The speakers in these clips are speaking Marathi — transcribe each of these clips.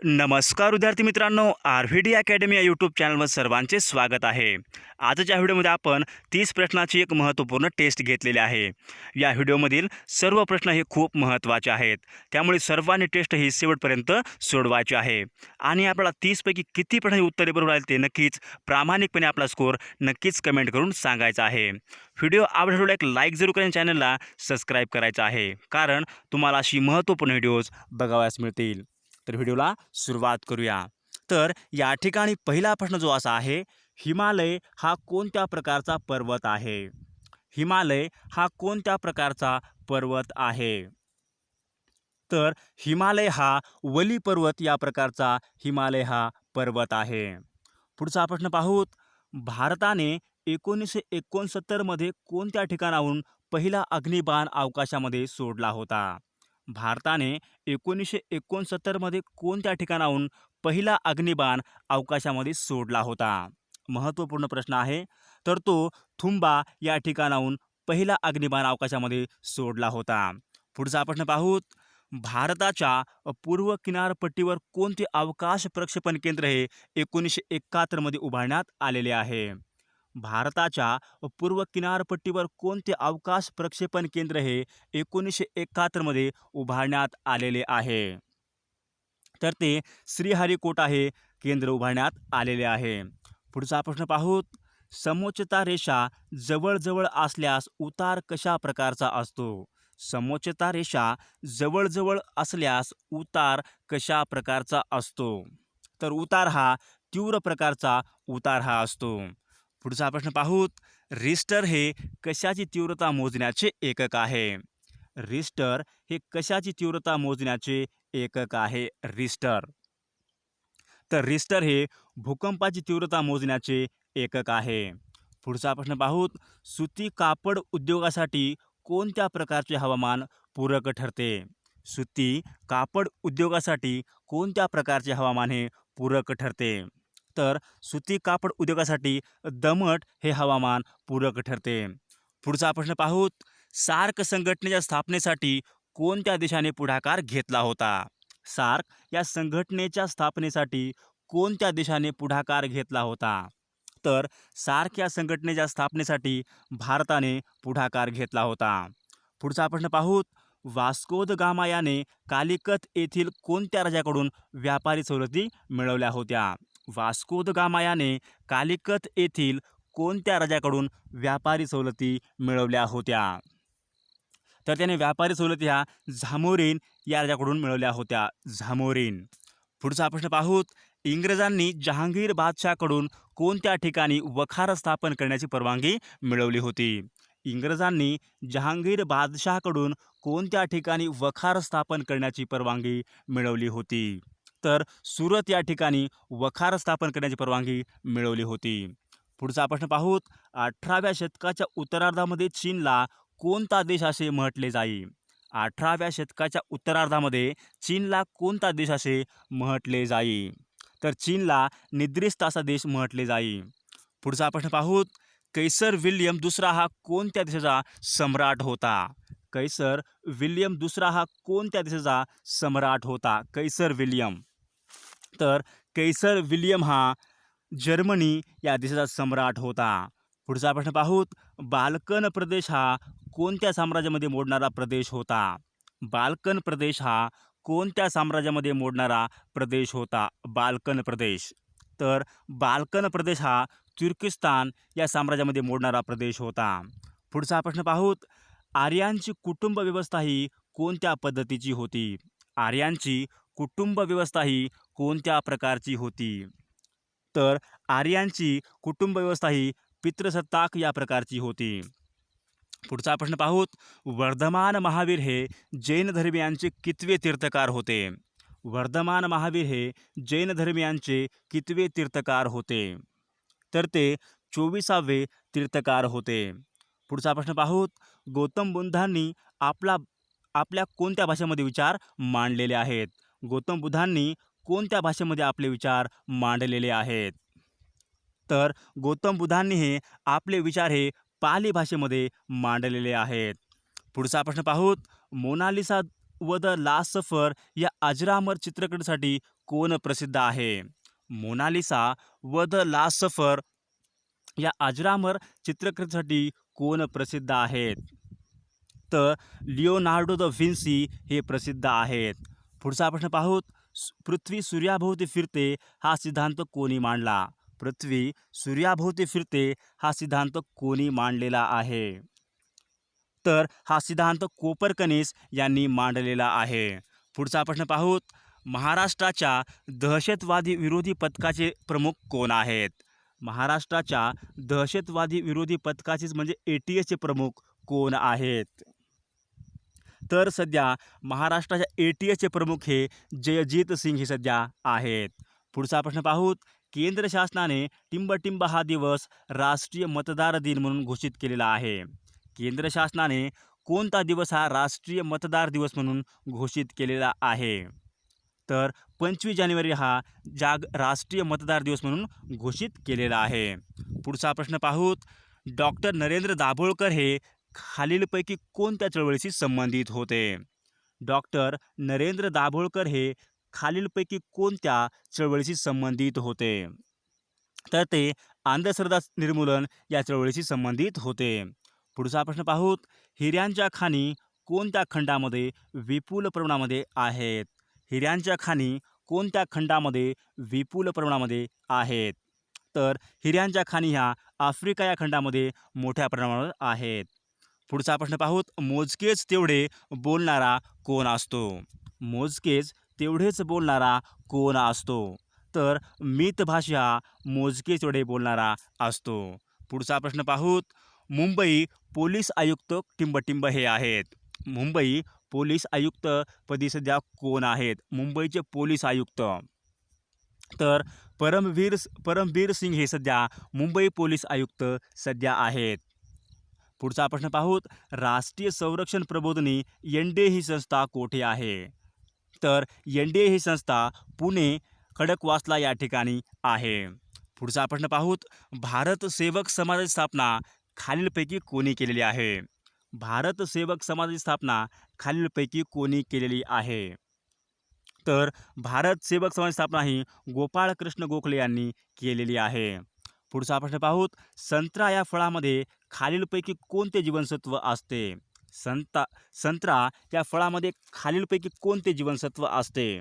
नमस्कार विद्यार्थी मित्रांनो, आर-व्ही-डी अकॅडमी या यूट्यूब चॅनलवर सर्वांचे स्वागत आहे. आजच्या व्हिडिओमध्ये आपण 30 प्रश्नाची एक महत्त्वपूर्ण टेस्ट घेतलेली आहे. या व्हिडिओमधील सर्व प्रश्न हे खूप महत्त्वाचे आहेत. त्यामुळे सर्वांनी टेस्ट ही शेवटपर्यंत सोडवायची आहे. आणि आपल्याला 30 पैकी किती प्रश्नांची उत्तरे बरोबर आली ते नक्कीच प्रामाणिकपणे आपला स्कोअर नक्कीच कमेंट करून सांगायचा आहे. व्हिडिओ आवडला एक लाईक जरूर करा, चॅनलला सबस्क्राईब करायचं आहे, कारण तुम्हाला अशी महत्त्वपूर्ण व्हिडिओज बघावयास मिळतील. तर व्हिडिओला सुरुवात करूया. तर या ठिकाणी पहिला प्रश्न जो असा आहे, हिमालय हा कोणत्या प्रकारचा पर्वत आहे? हिमालय हा कोणत्या प्रकारचा पर्वत आहे? तर हिमालय हा वली पर्वत या प्रकारचा हिमालय हा पर्वत आहे. पुढचा प्रश्न पाहूत. भारताने 1969 मध्ये कोणत्या ठिकाणाहून पहिला अग्निबाण अवकाशामध्ये सोडला होता? भारताने 1969 मध्ये कोणत्या ठिकाणाहून पहिला अग्निबाण अवकाशामध्ये सोडला होता? महत्त्वपूर्ण प्रश्न आहे. तर तो थुंबा या ठिकाणाहून पहिला अग्निबाण अवकाशामध्ये सोडला होता. पुढचा प्रश्न पाहूत. भारताच्या पूर्व किनारपट्टीवर कोणते अवकाश प्रक्षेपण केंद्र हे 1971 मध्ये उभारण्यात आलेले आहे? भारताच्या पूर्व किनारपट्टीवर कोणते अवकाश प्रक्षेपण केंद्र हे 1971 मध्ये उभारण्यात आलेले आहे? तर ते श्रीहरिकोटा हे केंद्र उभारण्यात आलेले आहे. पुढचा प्रश्न पाहूत. समोच्चता रेषा जवळजवळ असल्यास उतार कशा प्रकारचा असतो? समोच्चता रेषा जवळजवळ असल्यास उतार कशा प्रकारचा असतो? तर उतार हा तीव्र प्रकारचा उतार हा असतो. पुढचा प्रश्न पाहूत. रिस्टर हे कशाची तीव्रता मोजण्याचे एकक आहे? रिस्टर हे कशाची तीव्रता मोजण्याचे एकक आहे? रिस्टर. तर रिस्टर हे भूकंपाची तीव्रता मोजण्याचे एकक आहे. पुढचा प्रश्न पाहूत. सुती कापड उद्योगासाठी कोणत्या प्रकारचे हवामान पूरक ठरते? सुती कापड उद्योगासाठी कोणत्या प्रकारचे हवामान हे पूरक ठरते? तर सुती कापड उद्योगासाठी दमट हे हवामान पूरक ठरते. पुढचा प्रश्न पाहूत. सार्क संघटनेच्या स्थापनेसाठी कोणत्या देशाने पुढाकार घेतला होता? सार्क या संघटनेच्या स्थापनेसाठी कोणत्या देशाने पुढाकार घेतला होता? तर सार्क या संघटनेच्या स्थापनेसाठी भारताने पुढाकार घेतला होता. पुढचा प्रश्न पाहूत. वास्को द गामा याने कालिकत येथील कोणत्या राजाकडून व्यापारी सवलती मिळवल्या होत्या? वास्को द गामा याने कालिकत येथील कोणत्या राजाकडून व्यापारी सवलती मिळवल्या होत्या? तर त्याने व्यापारी सवलती ह्या झामोरीन या राजाकडून मिळवल्या होत्या. झामोरीन. पुढचा प्रश्न पाहूत. इंग्रजांनी जहांगीर बादशाहकडून कोणत्या ठिकाणी वखार स्थापन करण्याची परवानगी मिळवली होती? इंग्रजांनी जहांगीर बादशाहकडून कोणत्या ठिकाणी वखार स्थापन करण्याची परवानगी मिळवली होती? तर सुरत या ठिकाणी वखार स्थापन करण्याची परवानगी मिळवली होती. पुढचा प्रश्न पाहूत. 18व्या शतकाच्या उत्तरार्धामध्ये चीनला कोणता देश असे म्हटले जाई? 18व्या शतकाच्या उत्तरार्धामध्ये चीनला कोणता देश असे म्हटले जाई? तर चीनला निद्रिस्त असा देश म्हटले जाई. पुढचा प्रश्न पाहूत. कैसर विल्यम दुसरा हा कोणत्या देशाचा सम्राट होता? कैसर विल्यम दुसरा हा कोणत्या देशाचा सम्राट होता? कैसर विल्यम. तर कैसर विल्यम हा जर्मनी या देशाचा सम्राट होता. पुढचा प्रश्न पाहूत. बाल्कन प्रदेश हा कोणत्या साम्राज्यामध्ये मोडणारा प्रदेश होता? बाल्कन प्रदेश हा कोणत्या साम्राज्यामध्ये मोडणारा प्रदेश होता? बाल्कन प्रदेश. तर बाल्कन प्रदेश हा तुर्किस्तान या साम्राज्यामध्ये मोडणारा प्रदेश होता. पुढचा प्रश्न पाहूत. आर्यांची कुटुंब व्यवस्था ही कोणत्या पद्धतीची होती? आर्यांची कुटुंब व्यवस्था ही कोणत्या प्रकारची होती? तर आर्यांची कुटुंब व्यवस्था ही पितृसत्ताक या प्रकारची होती. पुढचा प्रश्न पाहूत. वर्धमान महावीर हे जैन धर्मियांचे कितवे तीर्थकार होते? वर्धमान महावीर हे जैन धर्मियांचे कितवे तीर्थकार होते? तर ते 24वे तीर्थकार होते. पुढचा प्रश्न पाहूत. गौतम बुद्धांनी आपल्या कोणत्या भाषेमध्ये विचार मांडलेले आहेत? गौतम बुद्धांनी कोणत्या भाषेमध्ये आपले विचार मांडलेले आहेत? तर गौतम बुद्धांनी हे आपले विचार हे पाली भाषेमध्ये मांडलेले आहेत. पुढचा प्रश्न पाहूत. मोनालिसा व द लास्ट सफर या अजरामर चित्रपटासाठी कोण प्रसिद्ध आहे? मोनालिसा व द लास्ट सफर या अजरामर चित्रपटासाठी कोण प्रसिद्ध आहेत? तर लिओनार्डो द विन्सी हे प्रसिद्ध आहेत. पुढचा प्रश्न पाहूत. पृथ्वी सूर्याभोवती फिरते हा सिद्धांत कोणी मांडला? पृथ्वी सूर्याभोवती फिरते हा सिद्धांत कोणी मांडलेला आहे? तर हा सिद्धांत कोपरकनीस यांनी मांडलेला आहे. पुढचा प्रश्न पाहूत. महाराष्ट्राच्या दहशतवादी विरोधी पथकाचे प्रमुख कोण आहेत? महाराष्ट्राच्या दहशतवादी विरोधी पथकाचेच म्हणजे ATSचे प्रमुख कोण आहेत? तर सध्या महाराष्ट्राच्या ATSचे प्रमुख हे जयजीत सिंग हे सध्या आहेत. पुढचा प्रश्न पाहूत. केंद्र शासनाने टिंबटिंब हा दिवस राष्ट्रीय मतदार दिन म्हणून घोषित केलेला आहे. केंद्र शासनाने कोणता दिवस हा राष्ट्रीय मतदार दिवस म्हणून घोषित केलेला आहे? तर 25 जानेवारी हा राष्ट्रीय मतदार दिवस म्हणून घोषित केलेला आहे. पुढचा प्रश्न पाहूत. डॉक्टर नरेंद्र दाभोळकर हे खालीलपैकी कोणत्या चळवळीशी संबंधित होते? डॉक्टर नरेंद्र दाभोळकर हे खालीलपैकी कोणत्या चळवळीशी संबंधित होते? तर ते अंधश्रद्धा निर्मूलन या चळवळीशी संबंधित होते. पुढचा प्रश्न पाहूत. हिऱ्यांच्या खाणी कोणत्या खंडामध्ये विपुल प्रमाणामध्ये आहेत? हिऱ्यांच्या खाणी कोणत्या खंडामध्ये विपुल प्रमाणामध्ये आहेत? तर हिऱ्यांच्या खाणी ह्या आफ्रिका या खंडामध्ये मोठ्या प्रमाणावर आहेत. पुढचा प्रश्न पाहूत. मोजकेच तेवढे बोलणारा कोण असतो? मोजकेच तेवढेच बोलणारा कोण असतो? तर मितभाषी हा मोजकेच तेवढे बोलणारा असतो. पुढचा प्रश्न पाहूत. मुंबई पोलीस आयुक्त टिंबटिंब हे आहेत. मुंबई पोलीस आयुक्त पदी सध्या कोण आहेत? मुंबईचे पोलीस आयुक्त तर परमबीर सिंग हे सध्या मुंबई पोलीस आयुक्त सध्या आहेत. पुढचा प्रश्न पाहूत. राष्ट्रीय संरक्षण प्रबोधिनी NDA ही संस्था कोठे आहे? तर NDA ही संस्था पुणे खडकवासला या ठिकाणी आहे. पुढचा प्रश्न पाहूत. भारत सेवक समाजाची स्थापना खालीलपैकी कोणी केलेली आहे? भारत सेवक समाजाची स्थापना खालीलपैकी कोणी केलेली आहे? तर भारत सेवक समाजाची स्थापना ही गोपाळकृष्ण गोखले यांनी केलेली आहे. पुढचा प्रश्न पाहूत. संत्रा या फळामध्ये खालीलपैकी कोणते जीवनसत्व असते? संत्रा या फळामध्ये खालीलपैकी कोणते जीवनसत्व असते?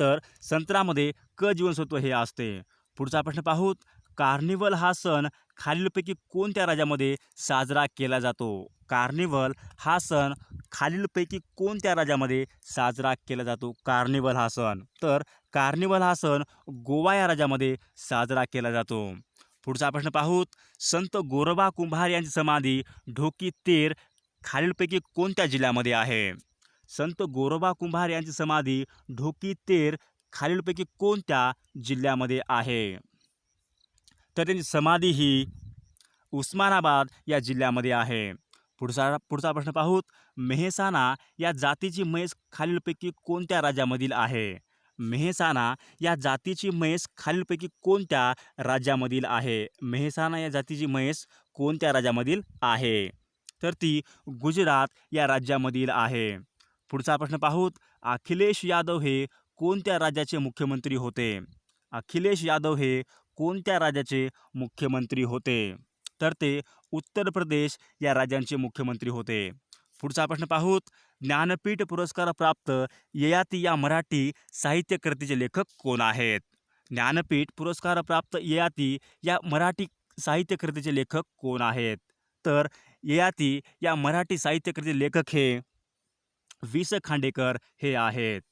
तर संत्र्यामध्ये क जीवनसत्व हे असते. पुढचा प्रश्न पाहूत. कार्निवल हा सण खालीलपैकी कोणत्या राज्यामध्ये साजरा केला जातो? कार्निवल हा सण खालीलपैकी कोणत्या राज्यामध्ये साजरा केला जातो? कार्निवल हा सण तर कार्निवल हा सण गोवा या राज्यामध्ये साजरा केला जातो. पुढचा प्रश्न पाहूत. संत गोरोबा कुंभार यांची समाधी ढोकी तेर खालीलपैकी कोणत्या जिल्ह्यामध्ये आहे? संत गोरोबा कुंभार यांची समाधी ढोकी तेर खालीलपैकी कोणत्या जिल्ह्यामध्ये आहे? तर त्यांची समाधी ही उस्मानाबाद या जिल्ह्यामध्ये आहे. पुढचा प्रश्न पाहूत. मेहसाणा या जातीची म्हैस खालीलपैकी कोणत्या राज्यामधील आहे? मेहसाणा या जातीची म्हैस खालीलपैकी कोणत्या राज्यामधील आहे? मेहसाणा या जातीची म्हैस कोणत्या राज्यामधील आहे? तर ती गुजरात या राज्यामधील आहे. पुढचा प्रश्न पाहूत. अखिलेश यादव हे कोणत्या राज्याचे मुख्यमंत्री होते? अखिलेश यादव हे कोणत्या राज्याचे मुख्यमंत्री होते? तर ते उत्तर प्रदेश या राज्यांचे मुख्यमंत्री होते. पुढचा प्रश्न पाहूत. ज्ञानपीठ पुरस्कार प्राप्त ययाती या मराठी साहित्य कृतीचे लेखक कोण आहेत? ज्ञानपीठ पुरस्कार प्राप्त ययाती या मराठी साहित्य कृतीचे लेखक कोण आहेत? तर ययाती या मराठी साहित्य कृतीचे लेखक हे वि. स. खांडेकर हे आहेत.